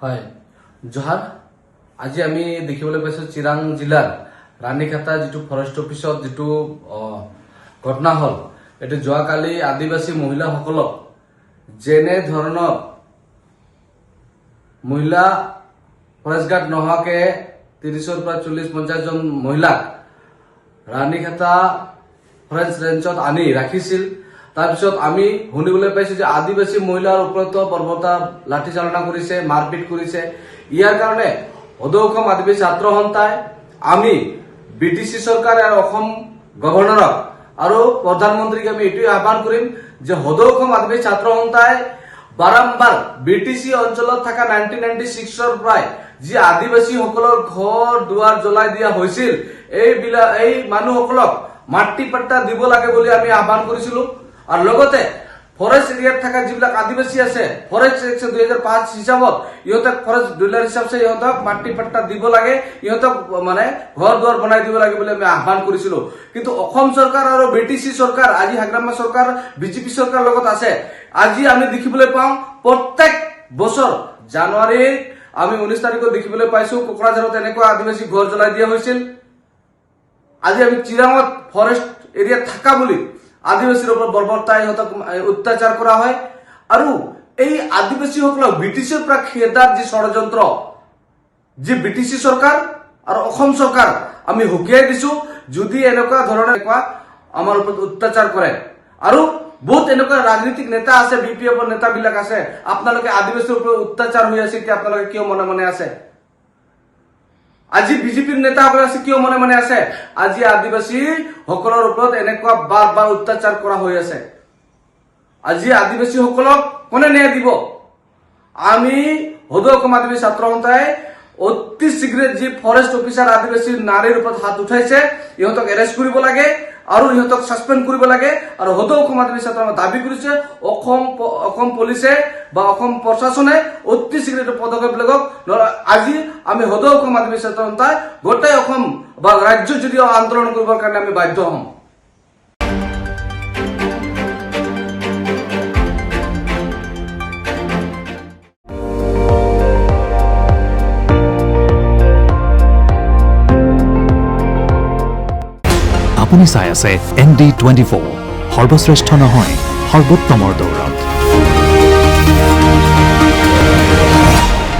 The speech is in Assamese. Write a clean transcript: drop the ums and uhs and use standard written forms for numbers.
হয় জোহাৰ আজি আমি দেখিবলৈ পাইছো চিৰাং জিলাৰ ৰাণীখাতা যেটো ফৰেষ্ট অফিসত যেটো ঘটনা হল এটো যোৱাকালি আদিবাসী মহিলাসকলক যেনে ধৰণৰ মহিলা ফৰেষ্ট গাৰ্ড নোহোৱাকে 30ৰ পৰা 40-50 জন মহিলাক ৰাণীখাতা ফৰেষ্ট ৰেঞ্জত আনি ৰাখিছিল। তাৰপিছত আমি শুনিবলৈ পাইছো যে আদিবাসী মহিলাৰ ওপৰত বৰ্বৰতা লাঠি চালনা কৰিছে, মাৰপিট কৰিছে। ইয়াৰ কাৰণে সদৌ অসম আদিবাসী ছাত্ৰ সন্থাই আমি বিটিসি চৰকাৰ আৰু অসম গভৰ্ণৰক আৰু প্ৰধানমন্ত্ৰীক আমি এটোই আহ্বান কৰিম যে সদৌ অসম আদিবাসী ছাত্ৰ সন্থাই বাৰম্বাৰ বিটিসি অঞ্চলত থকা 1996ৰ পৰাই যি আদিবাসীসকলৰ ঘৰ দুৱাৰ জ্বলাই দিয়া হৈছিল এই মানুহসকলক মাটি পট্টা দিব লাগে বুলি আমি আহ্বান কৰিছিলো। আৰু লগতে ফৰেষ্ট এৰিয়াত থকা যিবিলাক আদিবাসী আছে ফৰেষ্ট এক্ট 2005 হিচাপত ইহঁতক ফৰেষ্ট ডিলাৰ হিচাপে ইহঁতক মাটি পট্টা দিব লাগে, ইহঁতক মানে ঘৰ দুৱাৰ বনাই দিব লাগে বুলি আমি আহ্বান কৰিছিলো। কিন্তু অসম চৰকাৰ আৰু বিটিসি চৰকাৰ আজি হাগ্ৰামা চৰকাৰ বিজেপি চৰকাৰ লগত আছে। আজি আমি দেখিবলৈ পাওঁ প্ৰত্যেক বছৰ জানুৱাৰীত আমি 19 তাৰিখত দেখিবলৈ পাইছো কোকৰাঝাৰত এনেকুৱা আদিবাসী ঘৰ জ্বলাই দিয়া হৈছিল। আজি আমি চিৰাঙত ফৰেষ্ট এৰিয়াত থাকা বুলি আদিবাসীৰ ওপৰত বৰ্বৰতা ইহঁতক অত্যাচাৰ কৰা হয়। আৰু এই আদিবাসীসকলক ব্ৰিটিছৰ পৰা খেদাৰ যি ষড়যন্ত্ৰ যি বিটিসি চৰকাৰ আৰু অসম চৰকাৰ আমি হুকিয়াই দিছো, যদি এনেকুৱা ধৰণৰ আমাৰ ওপৰত অত্যাচাৰ কৰে। আৰু বহুত এনেকুৱা ৰাজনৈতিক নেতা আছে, বিপিএফৰ নেতাবিলাক আছে, আপোনালোকে আদিবাসীৰ ওপৰত অত্যাচাৰ হৈ আছে কি আপোনালোকে কিয় মনে মনে আছে? আজি বিজেপিৰ নেতাসকল আছে কিয় মনে মনে আছে? আজি আদিবাসী সকলৰ ওপৰত এনেকুৱা বাৰ বাৰ অত্যাচাৰ কৰা হৈ আছে। আজি আদিবাসী সকলক কোনে ন্যায় দিব? আমি সদৌ অসম আদিবাসী ছাত্ৰ সন্থাই অতি শীঘ্ৰে যি ফৰেষ্ট অফিচাৰ আদিবাসী নাৰীৰ ওপৰত হাত উঠাইছে ইহঁতক এৰেষ্ট কৰিব লাগে আৰু ইহঁতক সাসপেন্ড কৰিব লাগে। আৰু সদৌ অসম আদিবাসী ছাত্ৰ দাবী কৰিছে অসম পুলিচে বা অসম প্ৰশাসনে অতি শীঘ্ৰে পদক্ষেপ লওক। আজি আমি সদৌ অসম আদিবাসী ছাত্ৰ সন্থাই গোটেই অসম বা ৰাজ্য যদি আন্দোলন কৰিবৰ কাৰণে আমি বাধ্য হ'ম। আপুনি চাই আছে ND24, সৰ্বশ্ৰেষ্ঠ নহয় সৰ্বোত্তমৰ দৌৰত।